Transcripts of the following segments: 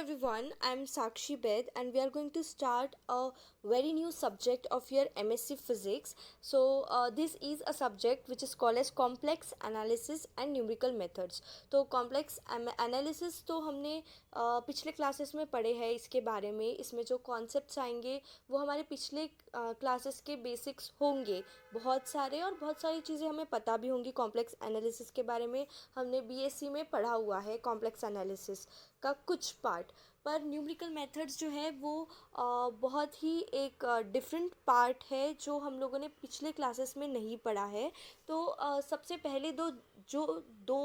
Everyone, I'm Sakshi Bed and we are going to start a very new subject of your MSc Physics. This is a subject which is called as complex analysis and numerical methods. तो complex analysis तो हमने पिछले classes में पढ़े हैं इसके बारे में. इसमें जो कॉन्सेप्ट्स आएंगे वो हमारे पिछले क्लासेस के बेसिक्स होंगे बहुत सारे, और बहुत सारी चीज़ें हमें पता भी होंगी कॉम्प्लेक्स एनालिसिस के बारे में. हमने बीएससी में पढ़ा हुआ है कॉम्प्लेक्स एनालिसिस का कुछ पार्ट. पर न्यूमेरिकल मेथड्स जो है वो बहुत ही एक डिफरेंट पार्ट है जो हम लोगों ने पिछले क्लासेस में नहीं पढ़ा है. सबसे पहले दो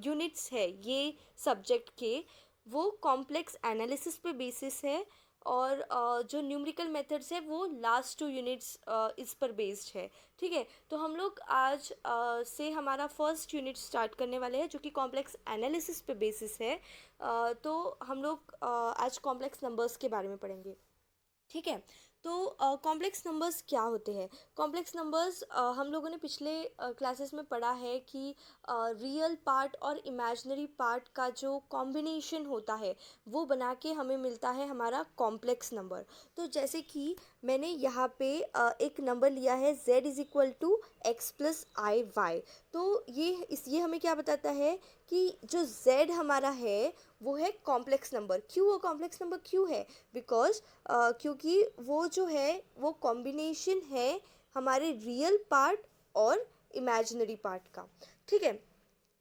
यूनिट्स है ये सब्जेक्ट के, वो कॉम्प्लेक्स एनालिसिस पे बेसिस है, और जो न्यूमेरिकल मेथड्स है वो लास्ट 2 यूनिट्स इस पर बेस्ड है. ठीक है, तो हम लोग आज से हमारा फर्स्ट यूनिट स्टार्ट करने वाले हैं जो कि कॉम्प्लेक्स एनालिसिस पे बेसिस है. तो हम लोग आज कॉम्प्लेक्स नंबर्स के बारे में पढ़ेंगे. ठीक है, तो कॉम्प्लेक्स नंबर्स क्या होते हैं. कॉम्प्लेक्स नंबर्स हम लोगों ने पिछले क्लासेस में पढ़ा है कि रियल पार्ट और इमेजिनरी पार्ट का जो कॉम्बिनेशन होता है वो बना के हमें मिलता है हमारा कॉम्प्लेक्स नंबर. तो जैसे कि मैंने यहाँ पे एक नंबर लिया है z is equal to x plus i y. तो ये हमें क्या बताता है कि जो z हमारा है वो है कॉम्प्लेक्स नंबर. क्यों वो कॉम्प्लेक्स नंबर क्यों है? बिकॉज क्योंकि वो जो है वो कॉम्बिनेशन है हमारे रियल पार्ट और इमेजिनरी पार्ट का. ठीक है,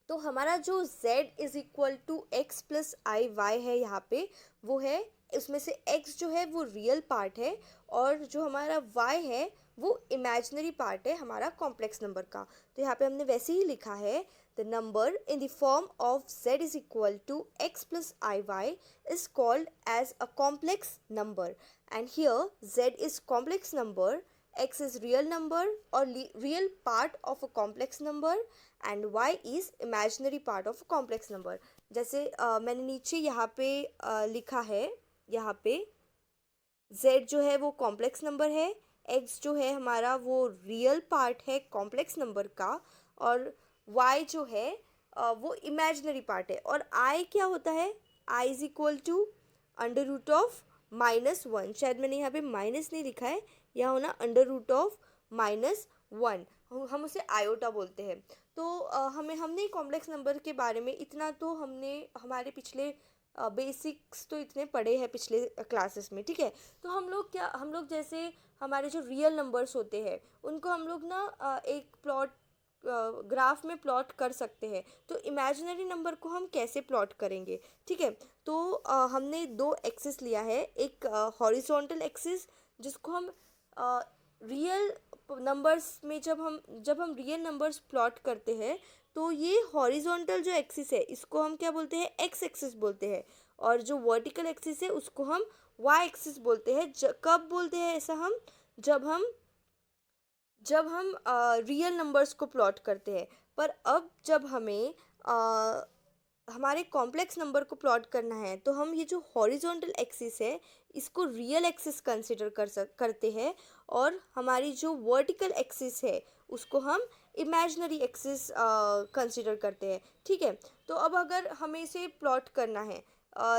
तो हमारा जो z is equal to x plus i y है यहाँ पे, वो है उसमें से x जो है वो रियल पार्ट है, और जो हमारा y है वो इमेजिनरी पार्ट है हमारा कॉम्प्लेक्स नंबर का. तो यहाँ पे हमने वैसे ही लिखा है, the number in the form of z is equal to x plus i y is called as a complex number. And here z is complex number, x is real number or real part of a complex number, and y is imaginary part of a complex number. जैसे मैंने नीचे यहाँ पे लिखा है, यहाँ पे z जो है वो कॉम्प्लेक्स नंबर है, x जो है हमारा वो रियल पार्ट है कॉम्प्लेक्स नंबर का, और y जो है वो इमेजिनरी पार्ट है. और i क्या होता है? i is equal to under root of -1. शायद मैंने यहाँ पे माइनस नहीं लिखा है, यहाँ होना अंडर रूट ऑफ -1. हम उसे आयोटा बोलते हैं. तो हमने कॉम्प्लेक्स नंबर के बारे में इतना तो हमने हमारे पिछले बेसिक्स तो इतने पढ़े हैं पिछले क्लासेस में. ठीक है, तो हम लोग जैसे हमारे जो रियल नंबर्स होते हैं उनको हम लोग ना एक प्लॉट ग्राफ में प्लॉट कर सकते हैं. तो इमेजिनरी नंबर को हम कैसे प्लॉट करेंगे? ठीक है, तो हमने दो एक्सिस लिया है. एक हॉरिजॉन्टल एक्सिस जिसको हम रियल नंबर्स में जब हम रियल नंबर्स प्लॉट करते हैं तो ये हॉरिजॉन्टल जो एक्सिस है इसको हम क्या बोलते हैं? एक्स एक्सिस बोलते हैं. और जो वर्टिकल एक्सिस है उसको हम वाई एक्सिस बोलते हैं. कब बोलते हैं ऐसा हम? जब हम रियल नंबर्स को प्लॉट करते हैं. पर अब जब हमें हमारे कॉम्प्लेक्स नंबर को प्लॉट करना है तो हम ये जो हॉरिजॉन्टल एक्सिस है इसको रियल एक्सिस कंसिडर करते हैं, और हमारी जो वर्टिकल एक्सिस है उसको हम इमेजिनरी एक्सिस कंसिडर करते हैं. ठीक है, तो अब अगर हमें इसे प्लॉट करना है,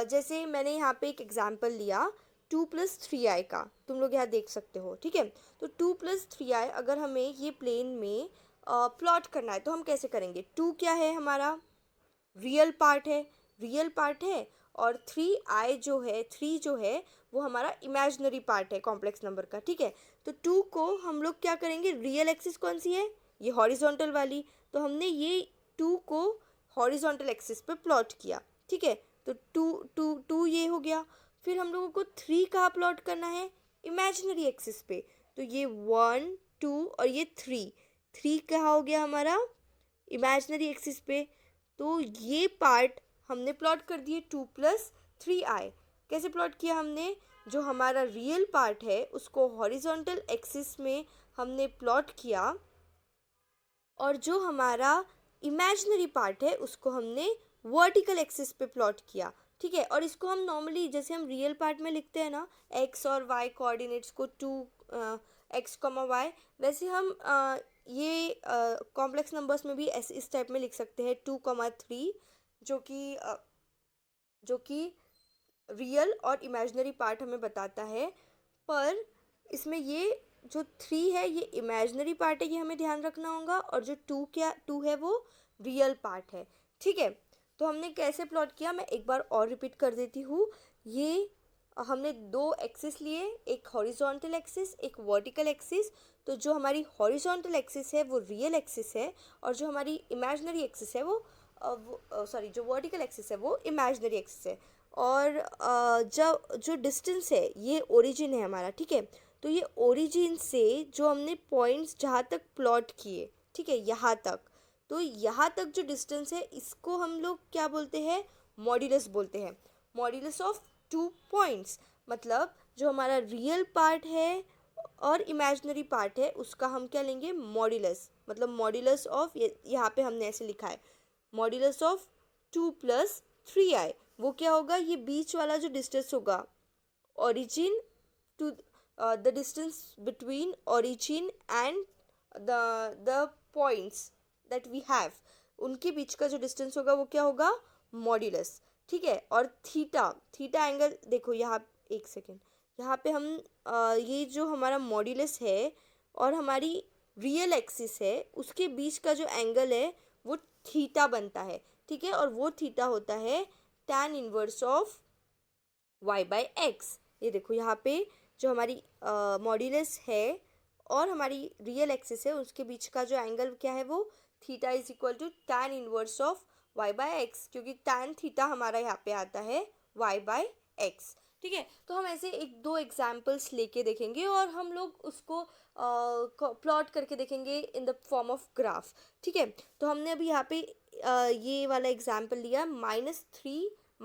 जैसे मैंने यहाँ पे एक एग्जांपल लिया 2 + 3i का, तुम लोग यहाँ देख सकते हो. ठीक है, तो 2 + 3i अगर हमें ये प्लेन में प्लॉट करना है तो हम कैसे करेंगे? 2 क्या है हमारा? रियल पार्ट है, और 3 जो है वो हमारा इमेजिनरी पार्ट है कॉम्प्लेक्स नंबर का. ठीक है, तो 2 को हम लोग क्या करेंगे? रियल एक्सिस कौन सी है? ये हॉरिजॉन्टल वाली. तो हमने ये 2 को हॉरिजॉन्टल एक्सिस पे प्लॉट किया. ठीक है, तो टू ये हो गया. फिर हम लोगों को 3 कहाँ प्लॉट करना है? इमेजिनरी एक्सिस पे. तो ये 1 2 और ये 3 कहाँ हो गया हमारा? इमेजिनरी एक्सिस पे. तो ये पार्ट हमने प्लॉट कर दिए 2 + 3i. कैसे प्लॉट किया हमने? जो हमारा रियल पार्ट है उसको हॉरिजॉन्टल एक्सिस में हमने प्लॉट किया, और जो हमारा इमेजिनरी पार्ट है उसको हमने वर्टिकल एक्सिस पे प्लॉट किया. ठीक है, और इसको हम नॉर्मली जैसे हम रियल पार्ट में लिखते हैं ना एक्स और वाई कोऑर्डिनेट्स को 2 x, y, वैसे हम ये कॉम्प्लेक्स नंबर्स में भी ऐसे इस टाइप में लिख सकते हैं 2, 3, जो कि रियल और इमेजिनरी पार्ट हमें बताता है, पर इसमें ये जो 3 है ये इमेजिनरी पार्ट है, ये हमें ध्यान रखना होगा, और जो 2 है वो रियल पार्ट है। ठीक है, तो हमने कैसे प्लॉट किया मैं एक बार और रिपीट कर देती हूँ। ये हमने 2 एक्सिस लिए, एक हॉरिजॉन्टल एक्सिस एक वर्टिकल एक्सिस। तो जो हमारी हॉरिजॉन्टल एक्सिस है वो रियल एक्सिस है, और जो हमारी इमेजिनरी एक्सिस है वो सॉरी जो वर्टिकल एक्सिस है वो इमेजिनरी एक्सिस है। और जब जो डिस्टेंस है ये ओरिजिन है हमारा। ठीक है, तो ये ओरिजिन से जो हमने पॉइंट्स जहाँ तक प्लॉट किए, ठीक है, यहाँ तक, तो यहाँ तक जो डिस्टेंस है इसको हम लोग क्या बोलते हैं, मॉड्यूलस बोलते हैं। मॉड्यूलस ऑफ 2 पॉइंट्स, मतलब जो हमारा रियल पार्ट है और इमेजिनरी पार्ट है उसका हम क्या लेंगे, मॉड्यूलस। मतलब मॉड्यूलस ऑफ, यहाँ पे हमने ऐसे लिखा है, मॉड्यूलस ऑफ 2 + 3i। वो क्या होगा, ये बीच वाला जो डिस्टेंस होगा, origin to the distance between origin and the points that we have, उनके बीच का जो डिस्टेंस होगा वो क्या होगा, मॉड्यूलस। ठीक है, और थीटा, थीटा एंगल देखो यहाँ, एक सेकेंड, यहाँ पे हम ये जो हमारा मॉड्यूलस है और हमारी रियल एक्सिस है उसके बीच का जो एंगल है वो थीटा बनता है। ठीक है, और वो थीटा होता है tan इनवर्स ऑफ y/x। ये देखो यहाँ पे जो हमारी मॉड्यूलस है और हमारी रियल एक्सिस है उसके बीच का जो एंगल क्या है वो theta is equal to tan inverse of y/x, क्योंकि tan थीटा हमारा यहाँ पे आता है y/x। ठीक है, तो हम ऐसे 1-2 एग्जाम्पल्स लेके देखेंगे और हम लोग उसको प्लॉट करके देखेंगे इन द फॉर्म ऑफ ग्राफ। ठीक है, तो हमने अभी यहाँ पे ये वाला एग्जाम्पल लिया -3 -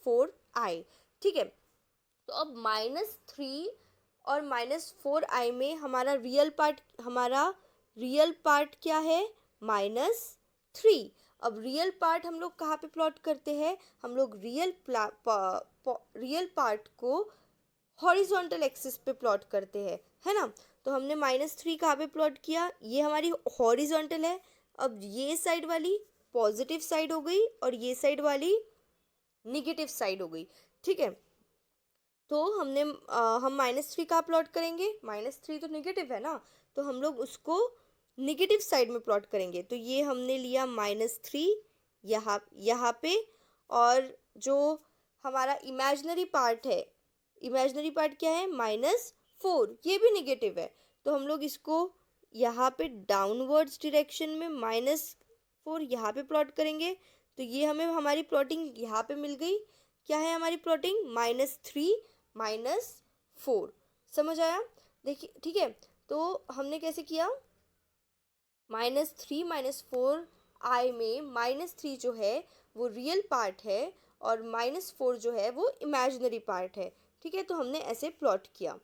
4i। ठीक है, तो अब -3 और -4i में हमारा रियल पार्ट क्या है, -3। अब रियल पार्ट हम लोग कहाँ पे प्लॉट करते हैं, हम लोग रियल पार्ट को हॉरिजॉन्टल एक्सिस पे प्लॉट करते हैं, है ना। तो हमने -3 कहाँ पे प्लॉट किया, ये हमारी हॉरिजॉन्टल है। अब ये साइड वाली पॉजिटिव साइड हो गई और ये साइड वाली निगेटिव साइड हो गई। ठीक है, तो हम -3 कहाँ प्लॉट करेंगे, -3 तो निगेटिव है ना, तो हम लोग उसको निगेटिव साइड में प्लॉट करेंगे। तो ये हमने लिया -3 यहाँ पे, और जो हमारा इमेजिनरी पार्ट है, इमेजिनरी पार्ट क्या है, -4, ये भी निगेटिव है। तो हम लोग इसको यहाँ पे डाउनवर्ड्स डायरेक्शन में -4 यहाँ पे प्लॉट करेंगे। तो ये हमें हमारी प्लॉटिंग यहाँ पे मिल गई। क्या है हमारी प्लॉटिंग, -3 -4। समझ आया, देखिए। ठीक है, तो हमने कैसे किया, -3 -4i में -3 जो है वो रियल पार्ट है और -4 जो है वो इमेजिनरी पार्ट है। ठीक है, तो हमने ऐसे प्लॉट किया।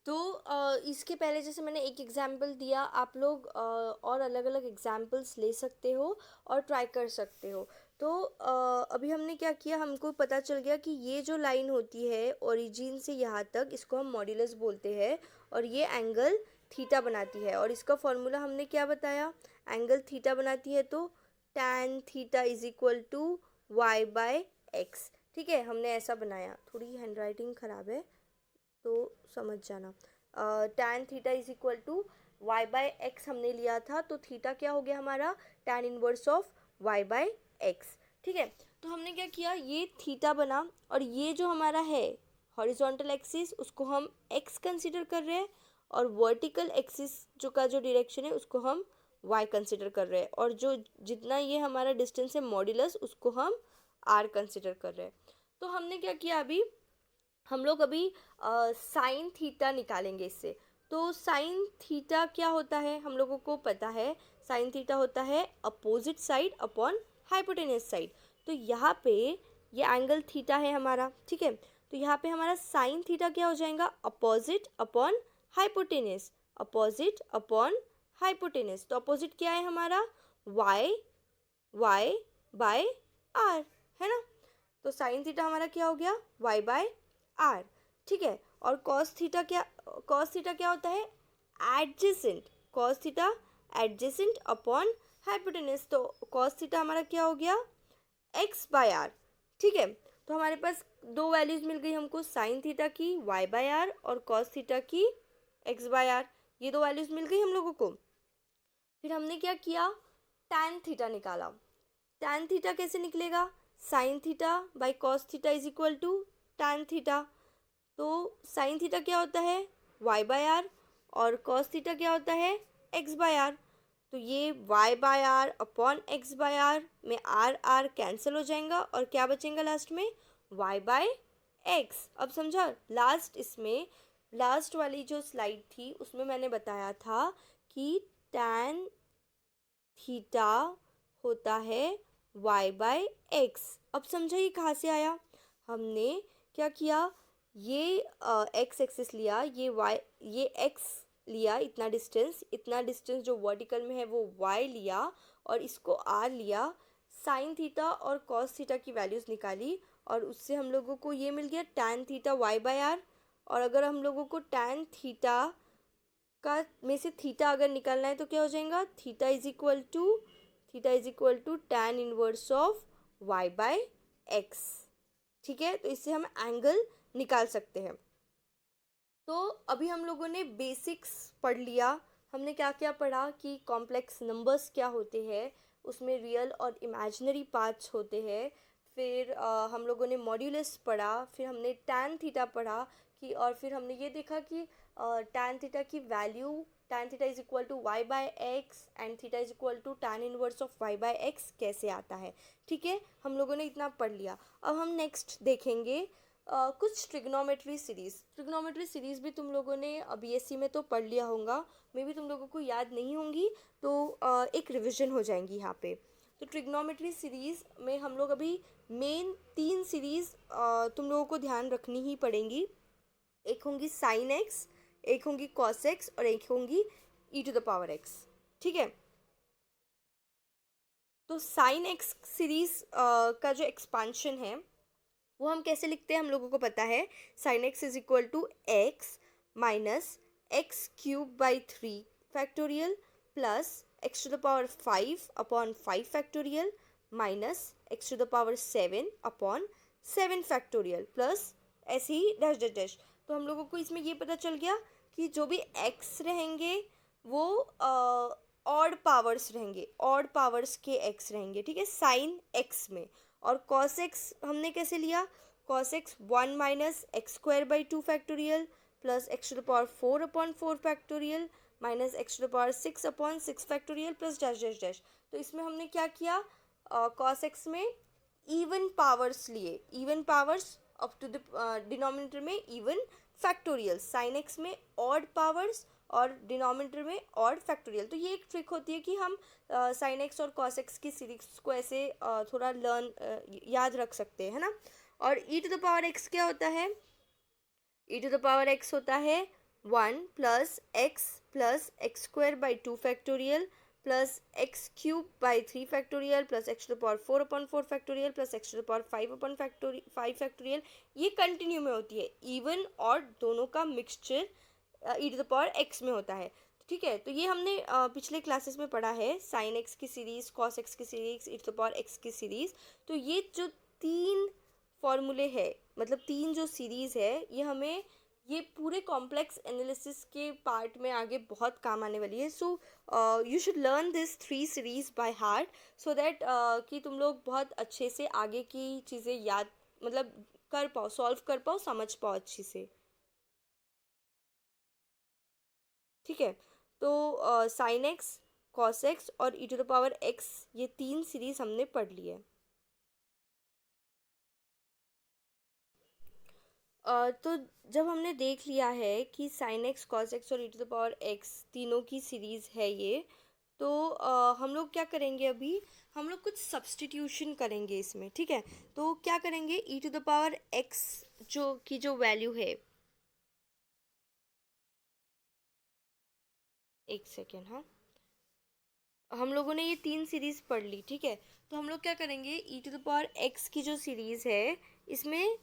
तो इसके पहले जैसे मैंने एक एग्जाम्पल दिया, आप लोग और अलग अलग एग्जाम्पल्स ले सकते हो और ट्राई कर सकते हो। तो अभी हमने क्या किया, हमको पता चल गया कि ये जो लाइन होती है ओरिजिन से यहाँ तक, इसको हम मॉड्यूलस बोलते हैं, और ये एंगल थीटा बनाती है। और इसका फॉर्मूला हमने क्या बताया, एंगल थीटा बनाती है तो tan theta is equal to y/x। ठीक है, हमने ऐसा बनाया, थोड़ी हैंड राइटिंग ख़राब है तो समझ जाना। tan theta is equal to y/x हमने लिया था, तो थीटा क्या हो गया हमारा, tan इनवर्स ऑफ y/x। ठीक है, तो हमने क्या किया, ये थीटा बना, और ये जो हमारा है हॉरिजॉन्टल एक्सिस उसको हम x कंसिडर कर रहे हैं, और वर्टिकल एक्सिस जो डायरेक्शन है उसको हम y कंसिडर कर रहे हैं, और जो जितना ये हमारा डिस्टेंस है मॉड्यूलस उसको हम r कंसिडर कर रहे हैं। तो हमने क्या किया, अभी हम लोग अभी साइन थीटा निकालेंगे इससे। तो साइन थीटा क्या होता है, हम लोगों को पता है, साइन थीटा होता है opposite side upon hypotenuse side. तो यहाँ पे ये एंगल थीटा है हमारा। ठीक है, तो यहाँ पे हमारा साइन थीटा क्या हो जाएगा, opposite upon hypotenuse, opposite upon hypotenuse. तो अपोजिट क्या है हमारा, y/r, है ना। तो साइन थीटा हमारा क्या हो गया, y/r। ठीक है, और कॉस थीटा क्या होता है, adjacent, cos theta adjacent upon hypotenuse. तो कॉस थीटा हमारा क्या हो गया, एक्स बाय आर। ठीक है, तो हमारे पास दो वैल्यूज मिल गई हमको, साइन थीटा की वाई बाय आर और कॉस थीटा की एक्स बाय आर। ये दो वैल्यूज मिल गई हम लोगों को। फिर हमने क्या किया, टैन थीटा निकाला। टैन थीटा कैसे निकलेगा, sine theta by cos theta is equal to tan theta. तो साइन थीटा क्या होता है, वाई बाय आर, और कॉस थीटा क्या होता है, एक्स बाय आर। तो ये y by r upon x by r में आर आर कैंसिल हो जाएगा और क्या बचेगा लास्ट में, वाई बाय एक्स। अब समझा, लास्ट इसमें लास्ट वाली जो स्लाइड थी उसमें मैंने बताया था कि टैन थीटा होता है y बाय एक्स। अब समझा ये कहाँ से आया, हमने क्या किया, ये एक्स एक्सिस लिया, ये एक्स लिया, इतना डिस्टेंस जो वर्टिकल में है वो y लिया और इसको r लिया, साइन थीटा और कॉस थीटा की वैल्यूज़ निकाली और उससे हम लोगों को ये मिल गया tan theta y by r. और अगर हम लोगों को टैन थीटा का में से थीटा अगर निकालना है तो क्या हो जाएगा, theta is equal to tan inverse of y by x. ठीक है, तो इससे हम एंगल निकाल सकते हैं। तो अभी हम लोगों ने बेसिक्स पढ़ लिया। हमने क्या क्या पढ़ा कि कॉम्प्लेक्स नंबर्स क्या होते हैं, उसमें रियल और इमेजिनरी पार्ट्स होते हैं। फिर हम लोगों ने मॉड्यूलस पढ़ा, फिर हमने टैन थीटा पढ़ा कि, और फिर हमने ये देखा कि टैन थीटा की value, tan theta is equal to y by x and theta is equal to tan inverse of y by x कैसे आता है। ठीक है, हम लोगों ने इतना पढ़ लिया। अब हम नेक्स्ट देखेंगे कुछ ट्रिग्नोमेट्री सीरीज भी तुम लोगों ने बीएससी में तो पढ़ लिया होगा, मे भी तुम लोगों को याद नहीं होंगी, तो एक रिवीजन हो जाएंगी यहाँ पे। तो ट्रिग्नोमेट्री सीरीज में हम लोग अभी मेन तीन सीरीज तुम लोगों को ध्यान रखनी ही पड़ेंगी। एक होंगी साइन एक्स, एक होंगी कॉस एक्स और एक होंगी ई टू द पावर एक्स। ठीक है, तो साइन एक्स सीरीज का जो एक्सपांशन है वो हम कैसे लिखते हैं, हम लोगों को पता है, sine x is equal to x minus x cube by 3 factorial plus x to the power 5/5 factorial minus x to the power 7/7 factorial plus ऐसे ही डैश डैश डैश। तो हम लोगों को इसमें ये पता चल गया कि जो भी एक्स रहेंगे वो ऑड पावर्स रहेंगे, ऑड पावर्स के एक्स रहेंगे। ठीक है, साइन एक्स में। और कॉस एक्स हमने कैसे लिया, cos x 1 - x² by 2 factorial plus x to the power 4/4 factorial minus x to the power 6/6 factorial plus dash dash dash. तो इसमें हमने क्या किया, कॉस एक्स में इवन पावर्स लिए, even powers up to the denominator में even factorial, sine x में odd powers और डिनोमिनेटर में ऑड फैक्टोरियल। तो ये एक ट्रिक होती है कि हम साइन एक्स और कॉस एक्स की सीरीज को ऐसे थोड़ा याद रख सकते हैं, है ना। और e to the power x क्या होता है, e to the power x होता है 1 + x + x² by 2 factorial plus x cube by 3 factorial plus x to the power 4/4 factorial plus x to the power 5/5 factorial. ये continue में होती है, even और दोनों का mixture e to the power x में होता है। ठीक है, तो ये हमने पिछले क्लासेस में पढ़ा है, साइन एक्स की सीरीज़, कॉस एक्स की series, e to the power x की सीरीज़। तो ये जो तीन फॉर्मूले है, मतलब तीन जो सीरीज़ है, ये हमें ये पूरे कॉम्प्लेक्स एनालिसिस के पार्ट में आगे बहुत काम आने वाली है। So you should learn this 3 series by heart so that कि तुम लोग बहुत अच्छे से आगे की चीज़ें याद, मतलब कर पाओ, सॉल्व कर पाओ, समझ पाओ अच्छी से। ठीक है, तो साइन एक्स, कॉस एक्स और e to the power x, ये तीन सीरीज हमने पढ़ ली है। तो जब हमने देख लिया है कि साइन एक्स, कॉस एक्स और e to the power x तीनों की सीरीज़ है ये, तो हम लोग क्या करेंगे, अभी हम लोग कुछ सब्सटीट्यूशन करेंगे इसमें। ठीक है, तो क्या करेंगे, e to the power x जो वैल्यू है, एक सेकेंड, हाँ, हम लोगों ने ये तीन सीरीज पढ़ ली। ठीक है, तो हम लोग क्या करेंगे, e to the power x की जो सीरीज है, इसमें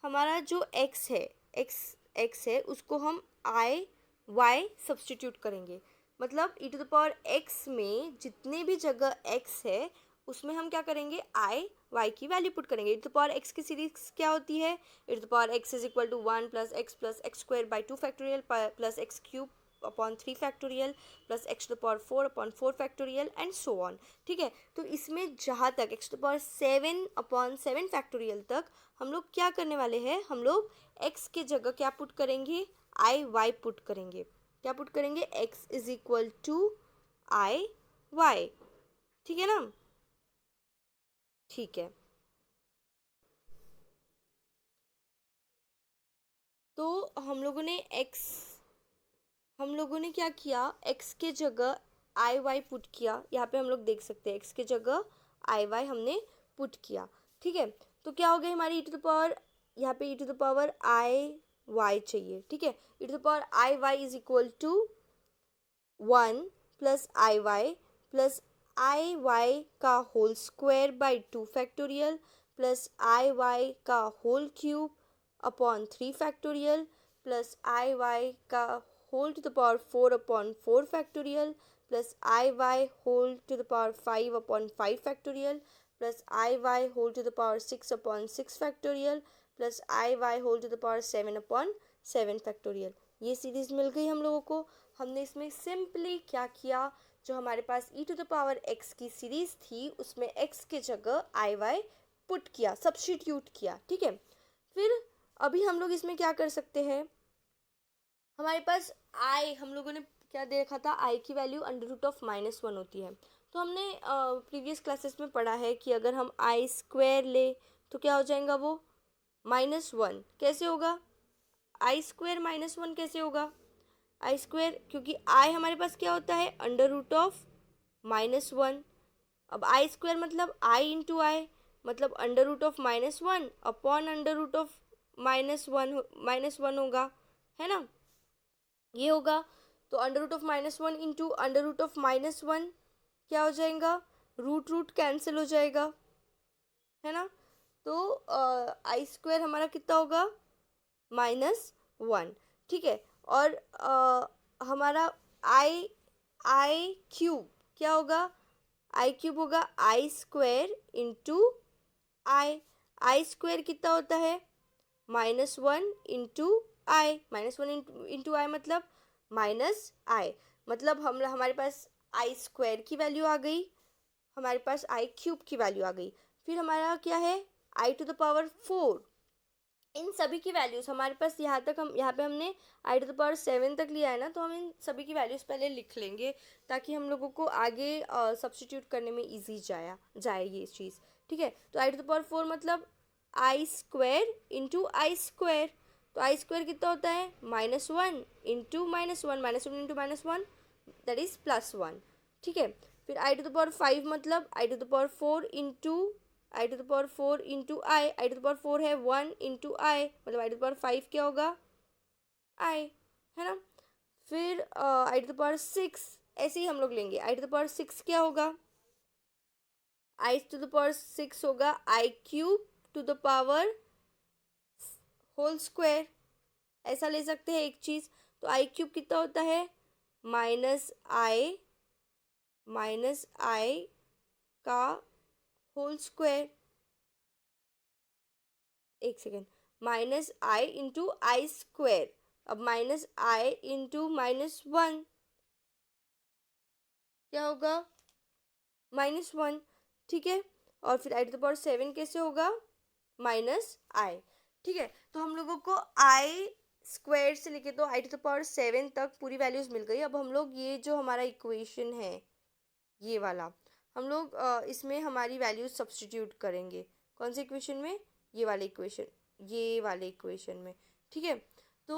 हमारा जो एक्स है, एक्स एक्स है, उसको हम आई वाई सब्सटीट्यूट करेंगे। मतलब ई टू द पावर एक्स में जितने भी जगह एक्स है उसमें हम क्या करेंगे, आई वाई की वैल्यू पुट करेंगे। E to the power x की सीरीज क्या होती है, e to the power x is equal to 1 plus x square by 2 factorial plus x cube upon 3 factorial plus x to the power 4 upon 4 factorial and so on. ठीक है, तो इसमें जहाँ तक x to the power 7 upon 7 factorial तक हम लोग क्या करने वाले हैं, हम लोग एक्स के जगह क्या पुट करेंगे, आई वाई पुट करेंगे। क्या पुट करेंगे, x is equal to i y. ठीक है ना, ठीक है। तो हम लोगों ने क्या किया, x के जगह आई वाई पुट किया। यहाँ पे हम लोग देख सकते हैं x के जगह आई वाई हमने पुट किया। ठीक है, तो क्या हो गई हमारी ई टू द पावर, यहाँ पे e to the power i y चाहिए। ठीक है, e to the power i y is equal to 1 plus i y का whole square by 2 factorial plus i y का whole cube upon 3 factorial plus i y का whole to the power 4 upon 4 factorial plus i y whole to the power 5 upon 5 factorial plus i y whole to the power 6 upon 6 factorial plus i y whole to the power 7 upon 7 factorial. ये series मिल गई हम लोगों को। हमने इसमें simply क्या किया, जो हमारे पास ई टू द पावर एक्स की सीरीज थी उसमें एक्स के जगह आई वाई पुट किया, सब्स्टिट्यूट किया। ठीक है, फिर अभी हम लोग इसमें क्या कर सकते हैं, हमारे पास आई, हम लोगों ने क्या देखा था, आई की वैल्यू अंडर रूट ऑफ -1 होती है। तो हमने प्रीवियस क्लासेस में पढ़ा है कि अगर हम आई स्क्वायर ले तो क्या हो जाएगा वो -1। कैसे होगा, आई स्क्वायर -1 कैसे होगा, आई स्क्वायर, क्योंकि आई हमारे पास क्या होता है अंडर रूट ऑफ -1। अब आई स्क्वायर मतलब आई इंटू आई, मतलब under root of -1 upon under root of -1 होगा, है ना, ये होगा। तो under root of -1 into under root of -1 क्या हो जाएगा, रूट रूट कैंसिल हो जाएगा, है ना। तो आई स्क्वायर हमारा कितना होगा -1। ठीक है, और हमारा आई आई क्यूब क्या होगा, आई क्यूब होगा आई स्क्वायर इंटू आई स्क्वायर कितना होता है -1 इंटू आई, -1 इंटू आई मतलब -i, मतलब हम हमारे पास आई स्क्वायर की वैल्यू आ गई, हमारे पास आई क्यूब की वैल्यू आ गई। फिर हमारा क्या है आई टू द पावर 4, इन सभी की वैल्यूज़ हमारे पास यहाँ तक, हम यहाँ पे हमने आई टू द पावर 7 तक लिया है ना, तो हम इन सभी की वैल्यूज़ पहले लिख लेंगे ताकि हम लोगों को आगे सब्स्टिट्यूट करने में इजी जाए ये चीज़। ठीक है, तो आई टू द पावर 4 मतलब आई स्क्वायर इंटू आई स्क्वायर, तो आई स्क्वायर कितना होता है -1 इंटू -1, -1 इंटू -1 दैट इज़ +1। ठीक है, फिर आई टू द पावर 5 मतलब i to the power 4 into i to the power 4 into i to the power 4 है 1 इंटू आई, मतलब आई टू द पावर 5 क्या होगा आई, है ना। फिर आई टू द पावर 6 ऐसे ही हम लोग लेंगे, आई टू द पावर 6 क्या होगा, आई टू द पावर 6 होगा i cube to the power whole square, ऐसा ले सकते हैं एक चीज़। तो आई क्यूब कितना होता है माइनस आई का होल स्क्वायर, एक second, -i into I square, अब -i इंटू -1 क्या होगा -1। ठीक है, और फिर आई टू द पावर 7 कैसे होगा -i। ठीक है, तो हम लोगों को आई स्क्वायर से लेके तो आई टू द पावर 7 तक पूरी वैल्यूज़ मिल गई। अब हम लोग ये जो हमारा इक्वेशन है ये वाला, हम लोग इसमें हमारी वैल्यूज सब्स्टिट्यूट करेंगे। कौन से इक्वेशन में, ये वाले इक्वेशन में। ठीक है, तो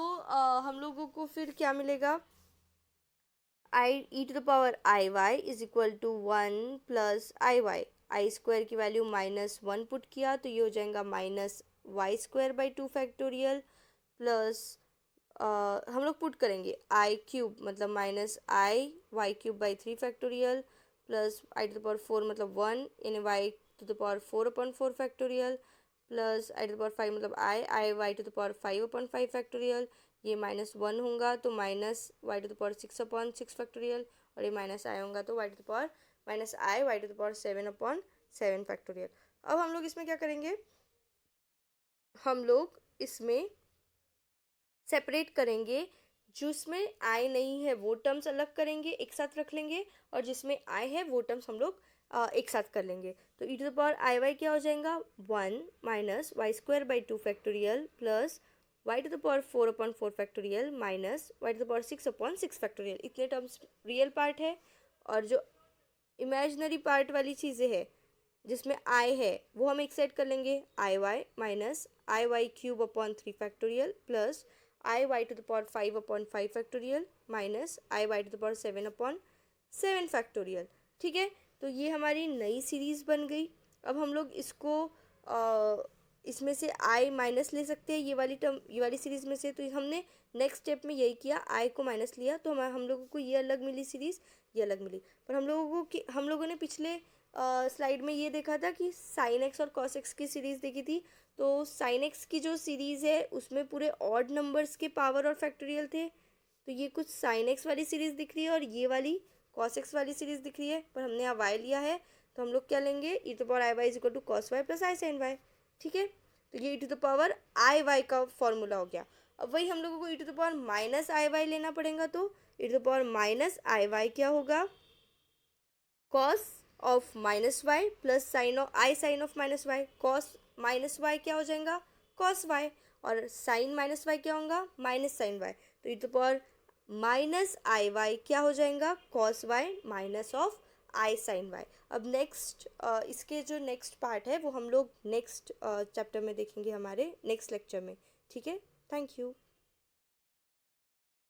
हम लोगों को फिर क्या मिलेगा, i e to the power i y is equal to 1 plus i y, i square की वैल्यू -1 पुट किया तो ये हो जाएगा -y² बाई 2 फैक्टोरियल प्लस हम लोग पुट करेंगे आई क्यूब मतलब -i y³ by 3 factorial plus i to the power 4 मतलब 1 in y to the power 4 upon 4 factorial plus i to the power 5 मतलब i y to the power 5 upon 5 factorial, ये -1 होगा तो minus y to the power 6/6 factorial, और ये minus i होगा तो y to the power minus i y to the power 7/7 factorial. अब हम लोग इसमें क्या करेंगे, हम लोग इसमें सेपरेट करेंगे, जिसमें आई नहीं है वो टर्म्स अलग करेंगे, एक साथ रख लेंगे, और जिसमें आई है वो टर्म्स हम लोग एक साथ कर लेंगे। तो e to the power i y क्या हो जाएगा, 1 minus y square by 2 factorial plus y to the power 4/4 factorial minus y to the power 6/6 factorial. इतने टर्म्स रियल पार्ट है, और जो इमेजिनरी पार्ट वाली चीज़ें है जिसमें आई है वो हम एक सेट कर लेंगे, i y minus i y cube upon 3 factorial plus i y to the power 5/5 factorial minus i y to the power 7/7 factorial. ठीक है, तो ये हमारी नई सीरीज़ बन गई। अब हम लोग इसको इसमें से आई माइनस ले सकते हैं, ये वाली टर्म, ये वाली सीरीज़ में से। तो हमने नेक्स्ट स्टेप में यही किया, आई को माइनस लिया, तो हम लोगों को ये अलग मिली सीरीज़, ये अलग मिली। पर हम लोगों ने पिछले स्लाइड में ये देखा था कि साइन एक्स और कॉस एक्स की सीरीज़ देखी थी। तो साइन एक्स की जो सीरीज़ है उसमें पूरे ऑड नंबर्स के पावर और फैक्टोरियल थे, तो ये कुछ साइन एक्स वाली सीरीज़ दिख रही है और ये वाली कॉस एक्स वाली सीरीज़ दिख रही है। पर हमने यहाँ वाई लिया है, तो हम लोग क्या लेंगे, e to power i y is equal to cos y plus i sine y. ठीक है, तो ये e to the power i y का फॉर्मूला हो गया। अब वही हम लोगों को e to the power minus i y लेना पड़ेगा, तो e to the power minus i y क्या होगा, cos of minus y plus sine of i sine of minus y. Cos minus y क्या हो जाएगा, कॉस वाई, और sine minus y क्या होगा, माइनस साइन वाई। तो e to the power minus i y क्या हो जाएगा, cos y minus of i sine y. अब नेक्स्ट इसके जो नेक्स्ट पार्ट है वो हम लोग नेक्स्ट चैप्टर में देखेंगे, हमारे नेक्स्ट लेक्चर में। ठीक है, थैंक यू।